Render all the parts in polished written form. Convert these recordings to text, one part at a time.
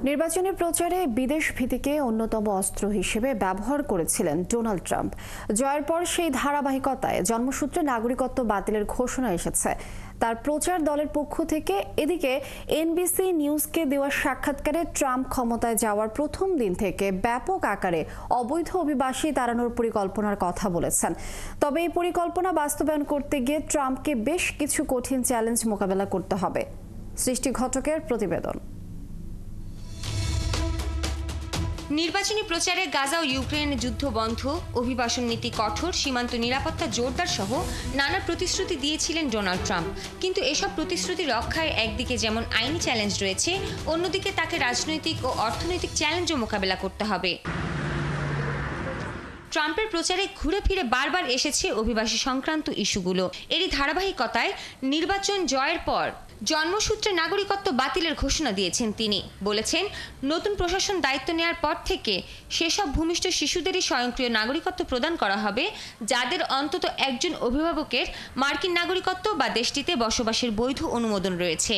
নির্বাচনী প্রচারে বিদেশ ভীতিকে অন্যতম অস্ত্র হিসেবে ব্যবহার করেছিলেন ডোনাল্ড ট্রাম্প। জয়ের পর সেই ধারাবাহিকতায় জন্মসূত্রে নাগরিকত্ব বাতিলের ঘোষণা এসেছে তার প্রচার দলের পক্ষ থেকে। এদিকে এনবিসি নিউজকে দেওয়া সাক্ষাৎকারে ট্রাম্প ক্ষমতায় যাওয়ার প্রথম দিন থেকে ব্যাপক আকারে অবৈধ অভিবাসী তাড়ানোর পরিকল্পনার কথা বলেছেন। তবে এই পরিকল্পনা বাস্তবায়ন করতে গিয়ে ট্রাম্পকে বেশ কিছু কঠিন চ্যালেঞ্জ মোকাবেলা করতে হবে। সৃষ্টি ঘটকের প্রতিবেদন। নির্বাচনী প্রচারে গাজা ও ইউক্রেনের যুদ্ধ বন্ধ, অভিবাসন নীতি কঠোর, সীমান্ত নিরাপত্তা জোরদার সহ নানা প্রতিশ্রুতি দিয়েছিলেন ডোনাল্ড ট্রাম্প। কিন্তু এসব প্রতিশ্রুতি রক্ষায় একদিকে যেমন আইনি চ্যালেঞ্জ রয়েছে, অন্যদিকে তাকে রাজনৈতিক ও অর্থনৈতিক চ্যালেঞ্জও মোকাবেলা করতে হবে। ট্রাম্পের প্রচারে ঘুরে ফিরে বারবার এসেছে অভিবাসী সংক্রান্ত ইস্যুগুলো। এরই ধারাবাহিকতায় নির্বাচন জয়ের পর জন্মসূত্রে নাগরিকত্ব বাতিলের ঘোষণা দিয়েছেন তিনি। বলেছেন, নতুন প্রশাসন দায়িত্ব নেওয়ার পর থেকে সেসব ভূমিষ্ঠ শিশুদেরই স্বয়ংক্রিয় নাগরিকত্ব প্রদান করা হবে, যাদের অন্তত একজন অভিভাবকের মার্কিন নাগরিকত্ব বা দেশটিতে বসবাসের বৈধ অনুমোদন রয়েছে।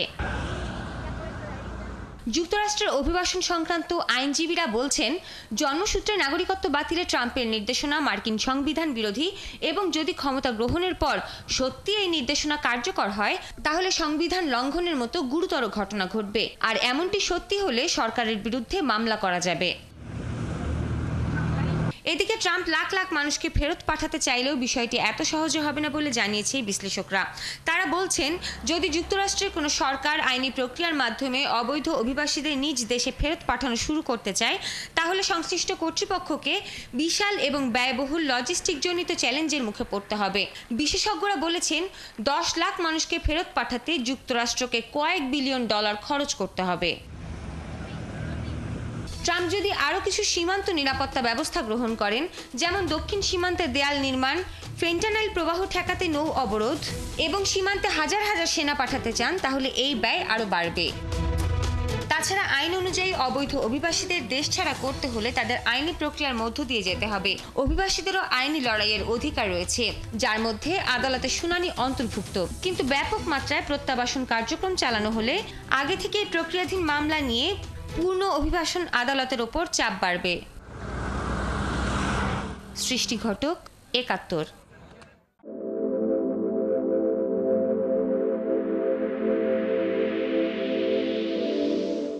যুক্তরাষ্ট্রের অভিবাসন সংক্রান্ত আইনজীবীরা বলছেন, জন্মসূত্রে নাগরিকত্ব বাতিলে ট্রাম্পের নির্দেশনা মার্কিন সংবিধান বিরোধী এবং যদি ক্ষমতা গ্রহণের পর সত্যি এই নির্দেশনা কার্যকর হয়, তাহলে সংবিধান লঙ্ঘনের মতো গুরুতর ঘটনা ঘটবে। আর এমনটি সত্যি হলে সরকারের বিরুদ্ধে মামলা করা যাবে। এদিকে ট্রাম্প লাখ লাখ মানুষকে ফেরত পাঠাতে চাইলেও বিষয়টি এত সহজে হবে না বলে জানিয়েছে বিশ্লেষকরা। তারা বলছেন, যদি যুক্তরাষ্ট্রের কোনো সরকার আইনি প্রক্রিয়ার মাধ্যমে অবৈধ অভিবাসীদের নিজ দেশে ফেরত পাঠানো শুরু করতে চায়, তাহলে সংশ্লিষ্ট কর্তৃপক্ষকে বিশাল এবং ব্যয়বহুল লজিস্টিকজনিত চ্যালেঞ্জের মুখে পড়তে হবে। বিশেষজ্ঞরা বলেছেন, 10 লাখ মানুষকে ফেরত পাঠাতে যুক্তরাষ্ট্রকে কয়েক বিলিয়ন ডলার খরচ করতে হবে। ট্রাম্প যদি আরও কিছু সীমান্ত নিরাপত্তা ব্যবস্থা গ্রহণ করেন, যেমন দক্ষিণ সীমান্তে দেয়াল নির্মাণ, ফেন্টানাইল প্রবাহ ঠেকাতে নৌ অবরোধ এবং সীমান্তে হাজার হাজার সেনা পাঠাতে চান, তাহলে এই ব্যয় আরও বাড়বে। তাছাড়া আইন অনুযায়ী অবৈধ অভিবাসীদের দেশ ছাড়া করতে হলে তাদের আইনি প্রক্রিয়ার মধ্য দিয়ে যেতে হবে। অভিবাসীদেরও আইনি লড়াইয়ের অধিকার রয়েছে, যার মধ্যে আদালতের শুনানি অন্তর্ভুক্ত। কিন্তু ব্যাপক মাত্রায় প্রত্যাবাসন কার্যক্রম চালানো হলে আগে থেকেই প্রক্রিয়াধীন মামলা নিয়ে পূর্ণ অভিবাসন আদালতের ওপর চাপ বাড়বে। সৃষ্টি ঘটক, ৭১।